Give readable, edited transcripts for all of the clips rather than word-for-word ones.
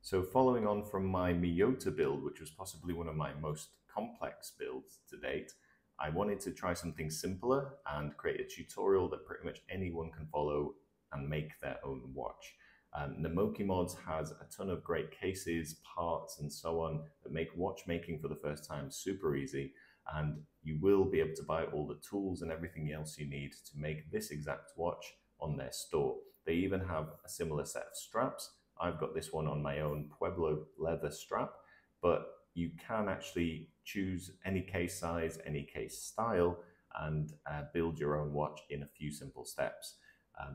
So following on from my Miyota build, which was possibly one of my most complex builds to date, I wanted to try something simpler and create a tutorial that pretty much anyone can follow and make their own watch. Namokimods has a ton of great cases, parts, and so on that make watchmaking for the first time super easy, and you will be able to buy all the tools and everything else you need to make this exact watch on their store. They even have a similar set of straps. I've got this one on my own Pueblo leather strap, but you can actually choose any case size, any case style, and build your own watch in a few simple steps.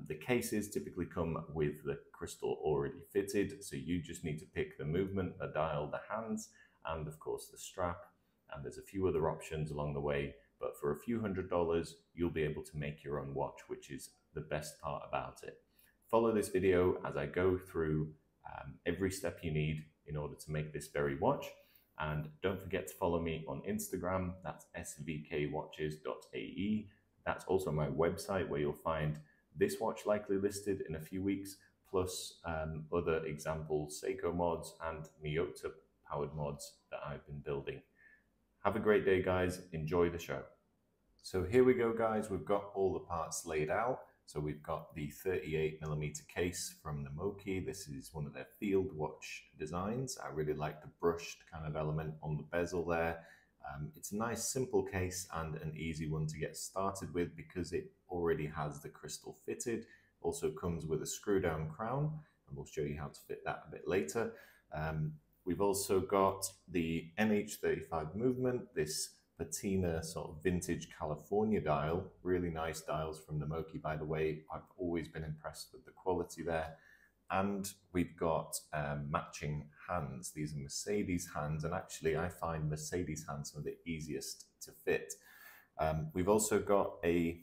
The cases typically come with the crystal already fitted, so you just need to pick the movement, the dial, the hands, and of course the strap. And there's a few other options along the way, but for a few $100s, you'll be able to make your own watch, which is the best part about it. Follow this video as I go through every step you need in order to make this very watch. And don't forget to follow me on Instagram, that's Svkwatches.ae. That's also my website where you'll find this watch likely listed in a few weeks, plus other examples, Seiko mods and Miyota powered mods that I've been building. Have a great day, guys. Enjoy the show. So here we go, guys. We've got all the parts laid out. So we've got the 38mm case from Namoki. This is one of their field watch designs. I really like the brushed kind of element on the bezel there. It's a nice simple case and an easy one to get started with because it already has the crystal fitted. Also comes with a screw down crown, and we'll show you how to fit that a bit later. We've also got the NH35 movement, this patina sort of vintage California dial. Really nice dials from Namoki, by the way. I've always been impressed with the quality there. And we've got matching hands. These are Mercedes hands, and actually I find Mercedes hands some of the easiest to fit. We've also got a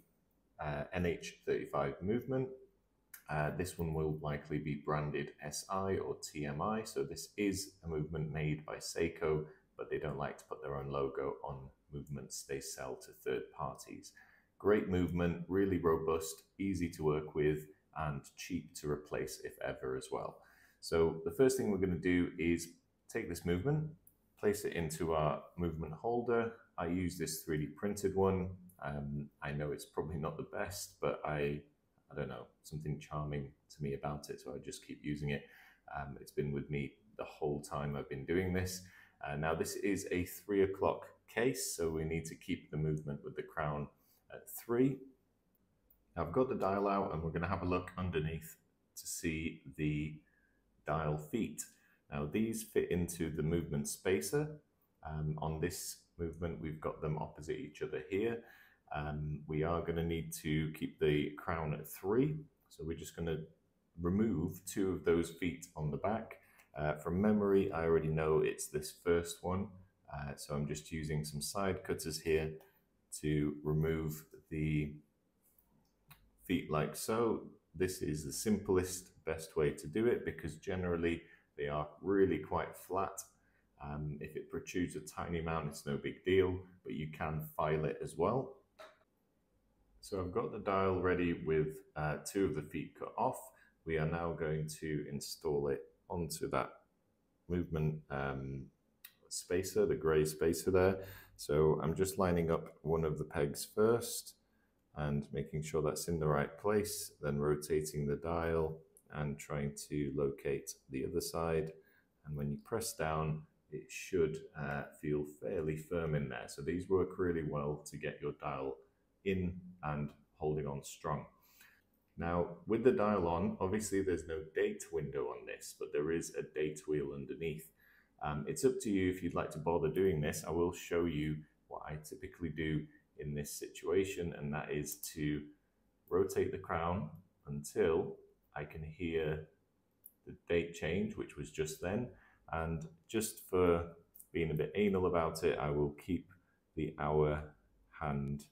NH35 movement. This one will likely be branded SI or TMI, so this is a movement made by Seiko, but they don't like to put their own logo on movements they sell to third parties. Great movement, really robust, easy to work with, and cheap to replace if ever as well. So the first thing we're going to do is take this movement, place it into our movement holder. I use this 3D printed one. I know it's probably not the best, but I don't know, something charming to me about it, so I just keep using it. It's been with me the whole time I've been doing this. Now this is a 3 o'clock case, so we need to keep the movement with the crown at 3. I've got the dial out and we're going to have a look underneath to see the dial feet. Now these fit into the movement spacer. On this movement we've got them opposite each other here. We are going to need to keep the crown at 3, so we're just going to remove 2 of those feet on the back. From memory, I already know it's this first one, so I'm just using some side cutters here to remove the feet like so. This is the simplest, best way to do it because generally they are really quite flat. If it protrudes a tiny amount, it's no big deal, but you can file it as well. So I've got the dial ready with 2 of the feet cut off. We are now going to install it onto that movement spacer, the grey spacer there. So I'm just lining up one of the pegs first and making sure that's in the right place, then rotating the dial and trying to locate the other side. And when you press down, it should feel fairly firm in there. So these work really well to get your dial in and holding on strong. Now with the dial on, obviously there's no date window on this, but there is a date wheel underneath. It's up to you if you'd like to bother doing this. I will show you what I typically do in this situation, and that is to rotate the crown until I can hear the date change, which was just then. And just for being a bit anal about it, I will keep the hour hand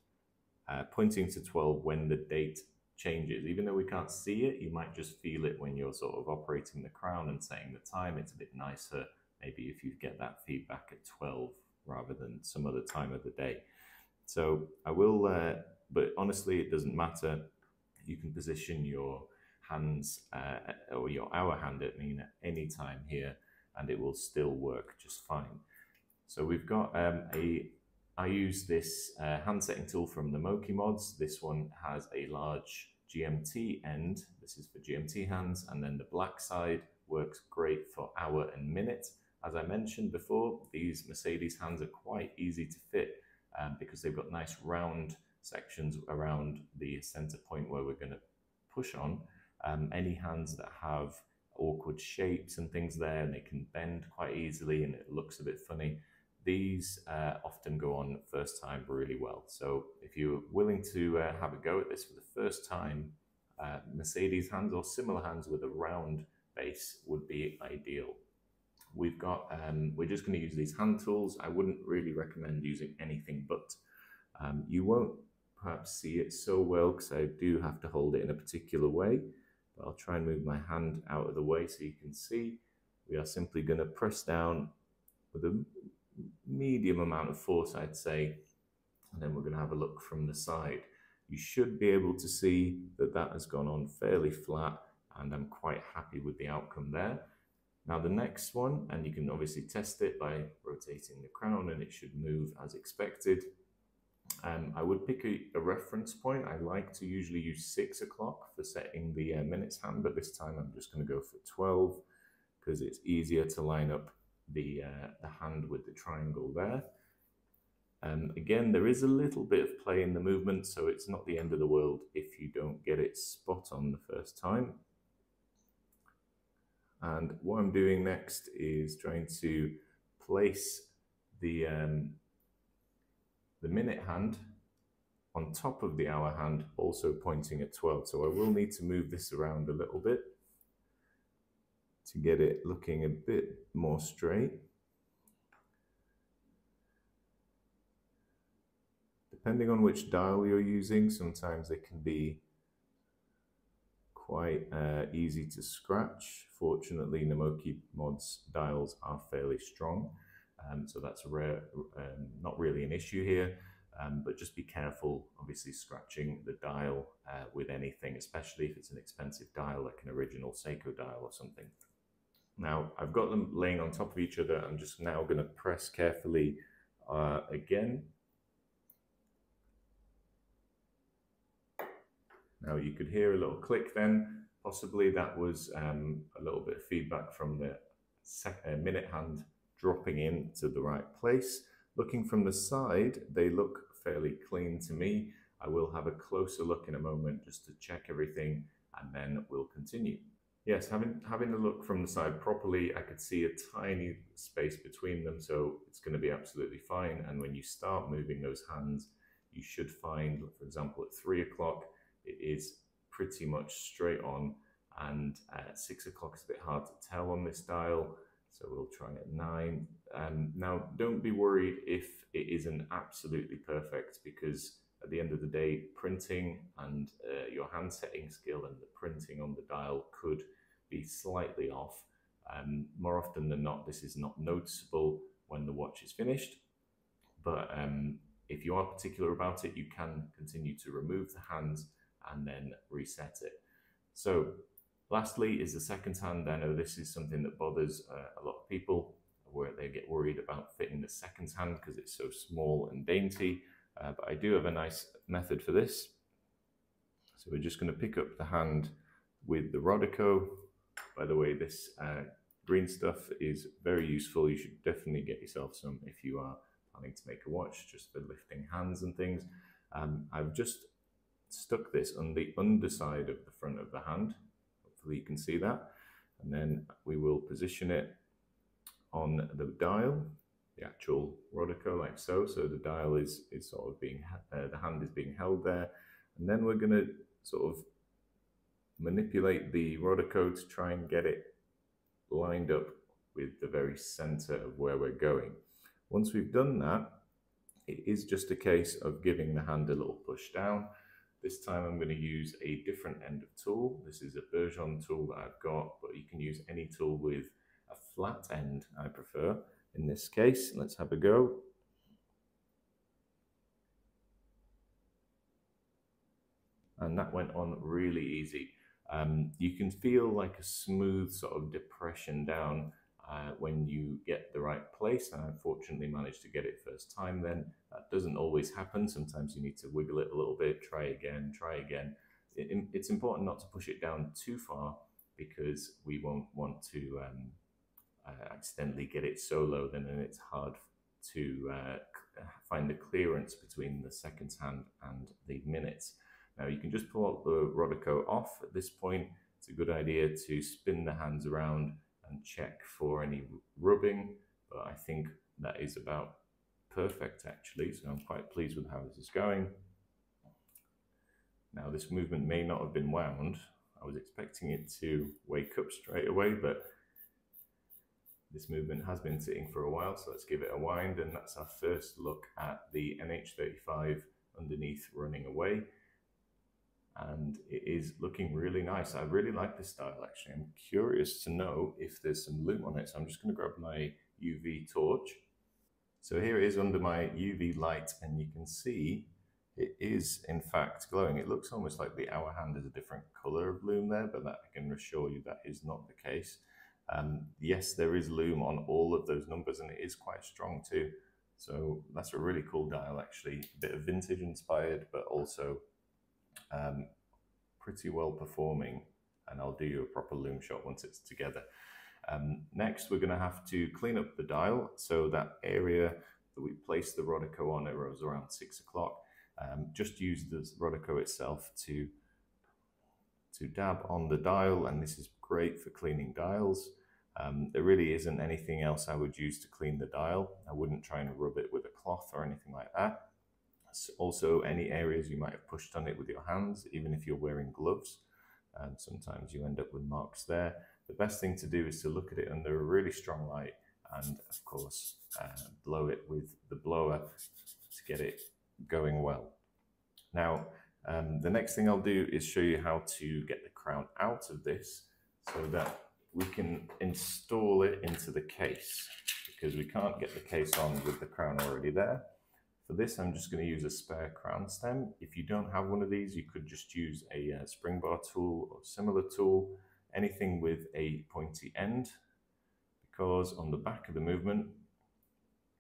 pointing to 12 when the date changes. Even though we can't see it, you might just feel it when you're sort of operating the crown and setting the time. It's a bit nicer maybe if you get that feedback at 12 rather than some other time of the day. So I will, but honestly it doesn't matter. You can position your hands or your hour hand at any time here, and it will still work just fine. So we've got I use this hand setting tool from Namokimods. This one has a large GMT end. This is for GMT hands, and then the black side works great for hour and minute. As I mentioned before, these Mercedes hands are quite easy to fit because they've got nice round sections around the center point where we're going to push on. Any hands that have awkward shapes and things there, and they can bend quite easily and it looks a bit funny, these often go on first time really well. So if you're willing to have a go at this for the first time, Mercedes hands or similar hands with a round base would be ideal. We've got, we're just going to use these hand tools. I wouldn't really recommend using anything but. You won't perhaps see it so well because I do have to hold it in a particular way, but I'll try and move my hand out of the way so you can see. We are simply going to press down with a medium amount of force, I'd say, and then we're going to have a look from the side. You should be able to see that that has gone on fairly flat, and I'm quite happy with the outcome there. Now the next one, and you can obviously test it by rotating the crown and it should move as expected. I would pick a reference point. I like to usually use 6 o'clock for setting the minutes hand, but this time I'm just going to go for 12 because it's easier to line up the hand with the triangle there. Again, there is a little bit of play in the movement, so it's not the end of the world if you don't get it spot on the first time. And what I'm doing next is trying to place the minute hand on top of the hour hand, also pointing at 12. So I will need to move this around a little bit to get it looking a bit more straight. Depending on which dial you're using, sometimes they can be quite easy to scratch. Fortunately, Namokimods dials are fairly strong, so that's not really an issue here, but just be careful, obviously, scratching the dial with anything, especially if it's an expensive dial like an original Seiko dial or something. Now, I've got them laying on top of each other. I'm just now going to press carefully again. Now you could hear a little click then. Possibly that was a little bit of feedback from the minute hand dropping into the right place. Looking from the side, they look fairly clean to me. I will have a closer look in a moment just to check everything, and then we'll continue. Yes, having a look from the side properly, I could see a tiny space between them, so it's going to be absolutely fine. And when you start moving those hands, you should find, for example, at 3 o'clock, it is pretty much straight on, and at 6 o'clock it's a bit hard to tell on this dial, so we'll try at 9. Now, don't be worried if it isn't absolutely perfect, because at the end of the day, printing and your hand setting skill and the printing on the dial could be slightly off. More often than not, this is not noticeable when the watch is finished, but if you are particular about it, you can continue to remove the hands and then reset it. So lastly is the second hand. I know this is something that bothers a lot of people, where they get worried about fitting the second hand because it's so small and dainty, but I do have a nice method for this. So we're just going to pick up the hand with the Rodico. By the way, this green stuff is very useful. You should definitely get yourself some if you are planning to make a watch, just for lifting hands and things. I've just stuck this on the underside of the front of the hand. Hopefully you can see that. And then we will position it on the dial, the actual Rodico, like so. So the dial is sort of being, the hand is being held there. And then we're going to sort of manipulate the Rodico to try and get it lined up with the very center of where we're going. Once we've done that, it is just a case of giving the hand a little push down. This time I'm going to use a different end of tool. This is a Bergeon tool that I've got, but you can use any tool with a flat end, I prefer. In this case, let's have a go. And that went on really easy. You can feel like a smooth sort of depression down when you get the right place, and I fortunately managed to get it first time then. That doesn't always happen. Sometimes you need to wiggle it a little bit, try again, try again. It's important not to push it down too far because we won't want to accidentally get it so low then, and it's hard to find the clearance between the seconds hand and the minutes. Now you can just pull the Rodico off. At this point, it's a good idea to spin the hands around and check for any rubbing, but I think that is about perfect actually, so I'm quite pleased with how this is going. Now this movement may not have been wound. I was expecting it to wake up straight away, but this movement has been sitting for a while, so let's give it a wind, and that's our first look at the NH35 underneath running away. And it is looking really nice. I really like this style actually. I'm curious to know if there's some lume on it, so I'm just going to grab my UV torch. So here it is under my UV light, and you can see it is in fact glowing. It looks almost like the hour hand is a different color of lume there, but that I can assure you that is not the case. Yes, there is lume on all of those numbers, and it is quite strong too. So that's a really cool dial actually. A bit of vintage inspired, but also pretty well performing, and I'll do you a proper lume shot once it's together. Next, we're going to have to clean up the dial. So that area that we placed the Rodico on, it was around 6 o'clock. Just use the Rodico itself to dab on the dial, and this is great for cleaning dials. There really isn't anything else I would use to clean the dial. I wouldn't try and rub it with a cloth or anything like that. Also, any areas you might have pushed on it with your hands, even if you're wearing gloves, sometimes you end up with marks there. The best thing to do is to look at it under a really strong light and, of course, blow it with the blower to get it going well. Now, the next thing I'll do is show you how to get the crown out of this so that we can install it into the case, because we can't get the case on with the crown already there. For this, I'm just going to use a spare crown stem. If you don't have one of these, you could just use a spring bar tool or similar tool, anything with a pointy end, because on the back of the movement,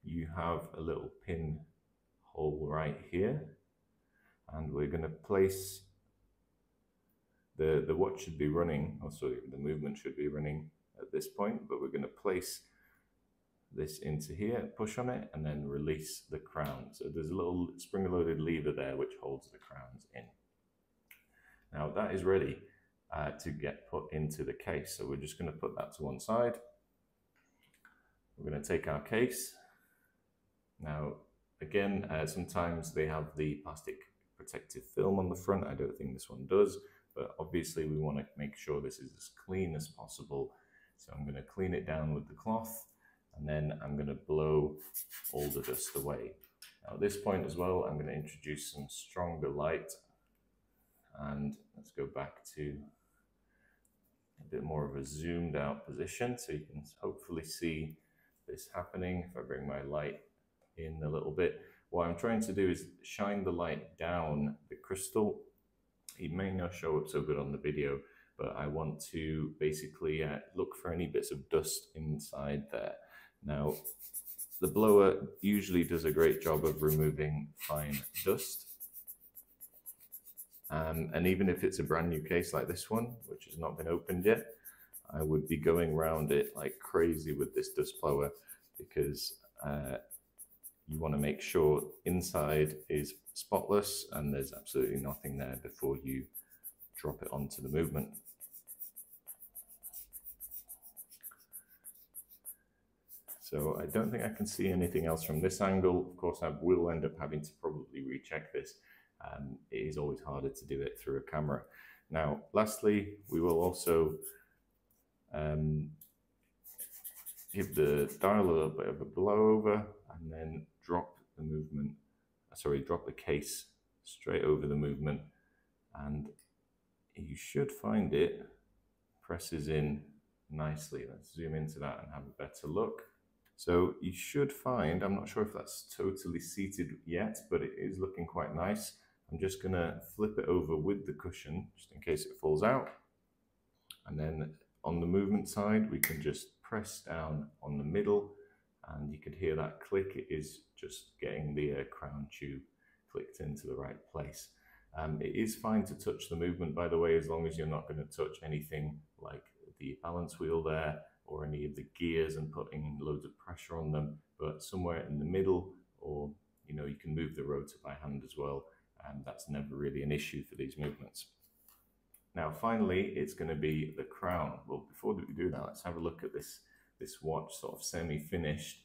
you have a little pin hole right here, and we're going to place the watch should be running, or sorry, the movement should be running at this point, but we're going to place this into here, push on it, and then release the crown. So there's a little spring-loaded lever there which holds the crowns in. Now that is ready to get put into the case. So we're just going to put that to one side. We're going to take our case. Now, again, sometimes they have the plastic protective film on the front. I don't think this one does, but obviously we want to make sure this is as clean as possible. So I'm going to clean it down with the cloth, and then I'm going to blow all the dust away. Now at this point as well, I'm going to introduce some stronger light, and let's go back to a bit more of a zoomed out position so you can hopefully see this happening. If I bring my light in a little bit, what I'm trying to do is shine the light down the crystal. It may not show up so good on the video, but I want to basically look for any bits of dust inside there. Now, the blower usually does a great job of removing fine dust. And even if it's a brand new case like this one, which has not been opened yet, I would be going around it like crazy with this dust blower, because you want to make sure inside is spotless and there's absolutely nothing there before you drop it onto the movement. So I don't think I can see anything else from this angle. Of course, I will end up having to probably recheck this. It is always harder to do it through a camera. Now, lastly, we will also give the dial a little bit of a blow over and then drop the movement, drop the case straight over the movement, and you should find it presses in nicely. Let's zoom into that and have a better look. So you should find, I'm not sure if that's totally seated yet, but it is looking quite nice. I'm just gonna flip it over with the cushion, just in case it falls out. And then on the movement side, we can just press down on the middle, and you could hear that click. It is just getting the crown tube clicked into the right place. It is fine to touch the movement, by the way, as long as you're not going to touch anything like the balance wheel there or any of the gears and putting loads of pressure on them. But somewhere in the middle, or you can move the rotor by hand as well, and that's never really an issue for these movements. Now finally, it's going to be the crown. Well, before we do that, let's have a look at this watch, sort of semi-finished,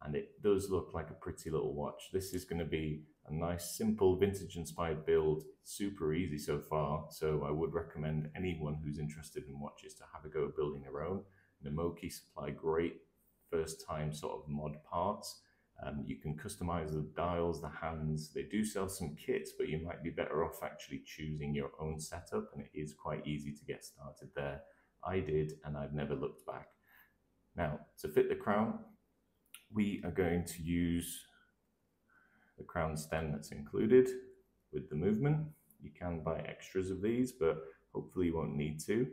and it does look like a pretty little watch. This is going to be a nice, simple, vintage-inspired build. Super easy so far, so I would recommend anyone who's interested in watches to have a go at building their own. Namoki supply great first-time sort of mod parts. You can customize the dials, the hands. They do sell some kits, but you might be better off actually choosing your own setup, and it is quite easy to get started there. I did, and I've never looked back. Now, to fit the crown, we are going to use the crown stem that's included with the movement. You can buy extras of these, but hopefully you won't need to.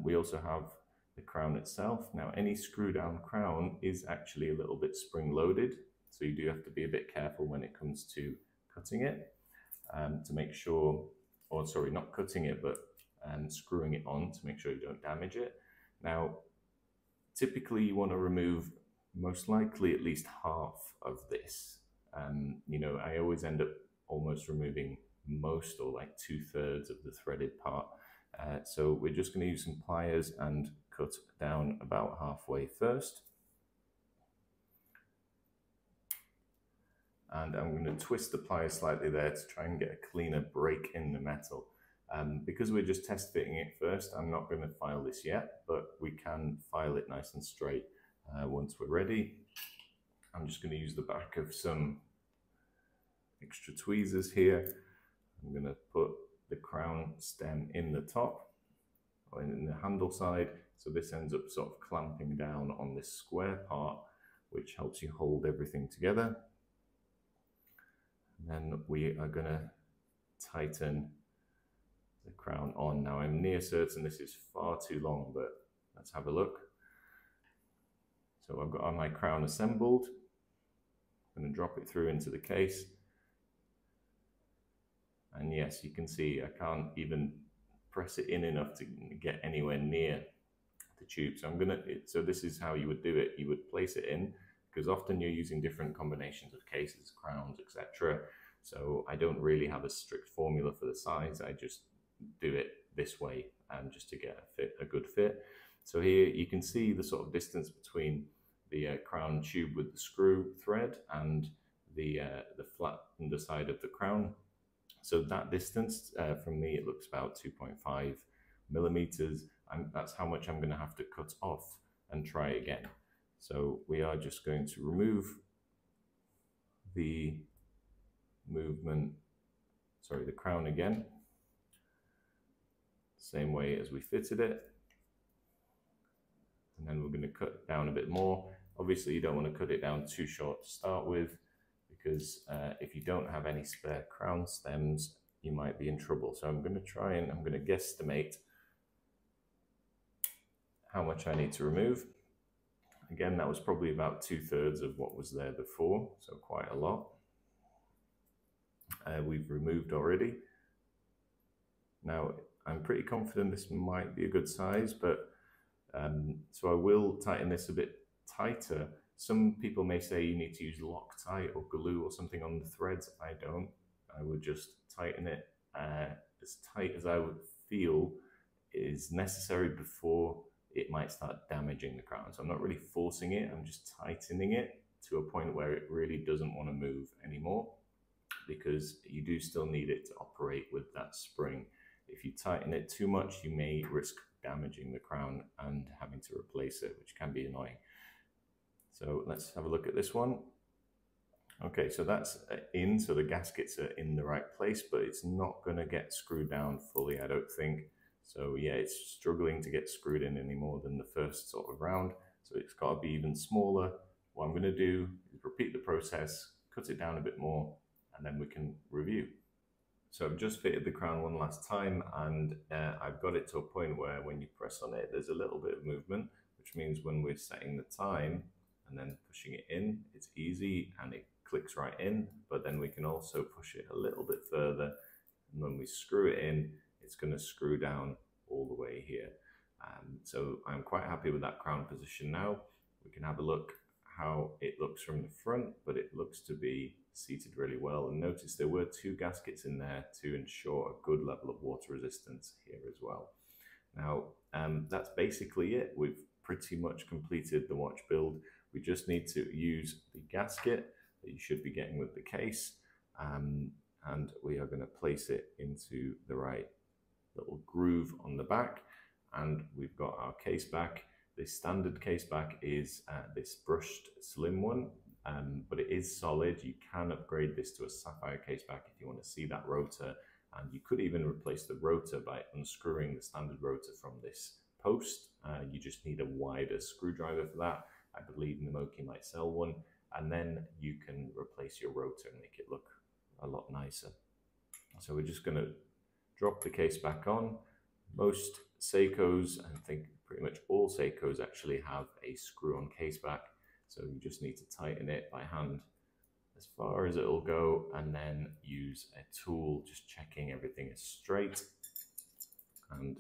We also have the crown itself. Now, any screw down crown is actually a little bit spring loaded, so you do have to be a bit careful when it comes to cutting it to make sure, or sorry, not cutting it, but screwing it on to make sure you don't damage it. Now, typically you want to remove most likely at least half of this. I always end up almost removing most, or like 2/3 of the threaded part. So we're just going to use some pliers and cut down about halfway first. And I'm going to twist the pliers slightly there to try and get a cleaner break in the metal. Because we're just test fitting it first, I'm not going to file this yet, but we can file it nice and straight once we're ready. I'm just going to use the back of some extra tweezers here. I'm going to put the crown stem in the top, or in the handle side, so this ends up sort of clamping down on this square part, which helps you hold everything together. And then we are going to tighten the crown on. Now I'm near certain this is far too long, but let's have a look. So I've got my crown assembled. I'm going to drop it through into the case. And yes, you can see I can't even press it in enough to get anywhere near the tube. So this is how you would do it. You would place it in, because often you're using different combinations of cases, crowns, etc. So I don't really have a strict formula for the size. I just do it this way, just to get a good fit. So here you can see the sort of distance between the crown tube with the screw thread and the flat underside of the crown. So that distance, from me, it looks about 2.5 millimeters. That's how much I'm going to have to cut off and try again. So we are just going to remove the the crown again, same way as we fitted it. And then we're going to cut down a bit more. Obviously, you don't want to cut it down too short to start with, because if you don't have any spare crown stems, you might be in trouble. So I'm going to guesstimate how much I need to remove. Again, that was probably about 2/3 of what was there before, so quite a lot. We've removed already. Now, I'm pretty confident this might be a good size, but so I will tighten this a bit tighter. Some people may say you need to use Loctite or glue or something on the threads. I don't. I would just tighten it as tight as I would feel is necessary before it might start damaging the crown. So I'm not really forcing it, I'm just tightening it to a point where it really doesn't want to move anymore, because you do still need it to operate with that spring. If you tighten it too much, you may risk damaging the crown and having to replace it, which can be annoying. So let's have a look at this one. Okay, so that's in, so the gaskets are in the right place, but it's not going to get screwed down fully, I don't think. So yeah, it's struggling to get screwed in any more than the first sort of round. So it's got to be even smaller. What I'm going to do is repeat the process, cut it down a bit more, and then we can review. So I've just fitted the crown one last time, and I've got it to a point where when you press on it, there's a little bit of movement, which means when we're setting the time and then pushing it in, it's easy and it clicks right in, but then we can also push it a little bit further, and when we screw it in, it's going to screw down all the way here. So I'm quite happy with that crown position now. We can have a look how it looks from the front, but it looks to be seated really well. And notice there were 2 gaskets in there to ensure a good level of water resistance here as well. Now, that's basically it. We've pretty much completed the watch build. We just need to use the gasket that you should be getting with the case, and we are going to place it into the right little groove on the back, and we've got our case back. This standard case back is this brushed slim one, but it is solid. You can upgrade this to a sapphire case back if you want to see that rotor, and you could even replace the rotor by unscrewing the standard rotor from this post. You just need a wider screwdriver for that. I believe Namoki might sell one, and then you can replace your rotor and make it look a lot nicer. So we're just going to drop the case back on. Most Seikos, I think pretty much all Seikos actually have a screw-on case back, so you just need to tighten it by hand as far as it'll go, and then use a tool, just checking everything is straight. And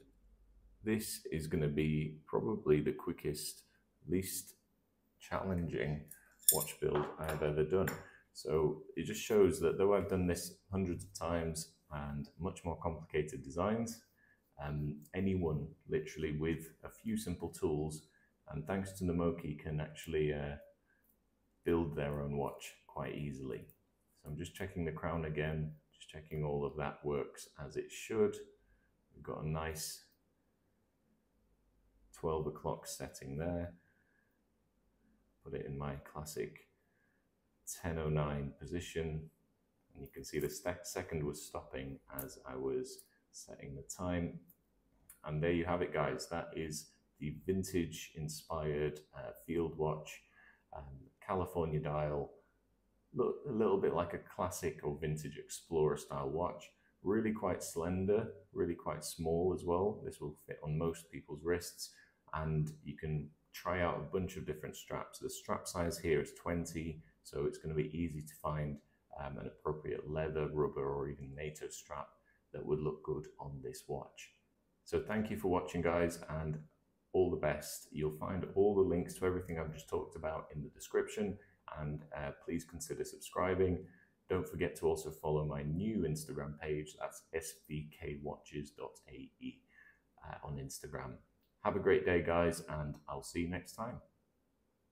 this is going to be probably the quickest, least challenging watch build I've ever done. So it just shows that though I've done this hundreds of times and much more complicated designs, anyone literally with a few simple tools, and thanks to Namoki, can actually build their own watch quite easily. So I'm just checking the crown again, just checking all of that works as it should. We've got a nice 12 o'clock setting there. Put it in my classic 10:09 position, and you can see the second was stopping as I was setting the time. And there you have it, guys. That is the vintage inspired field watch, California dial. Look a little bit like a classic or vintage explorer style watch. Really quite slender, really quite small as well. This will fit on most people's wrists, and you can try out a bunch of different straps. The strap size here is 20, so it's going to be easy to find an appropriate leather, rubber, or even NATO strap that would look good on this watch. So thank you for watching, guys, and all the best. You'll find all the links to everything I've just talked about in the description, and please consider subscribing. Don't forget to also follow my new Instagram page. That's Svkwatches.ae on Instagram. Have a great day, guys, and I'll see you next time.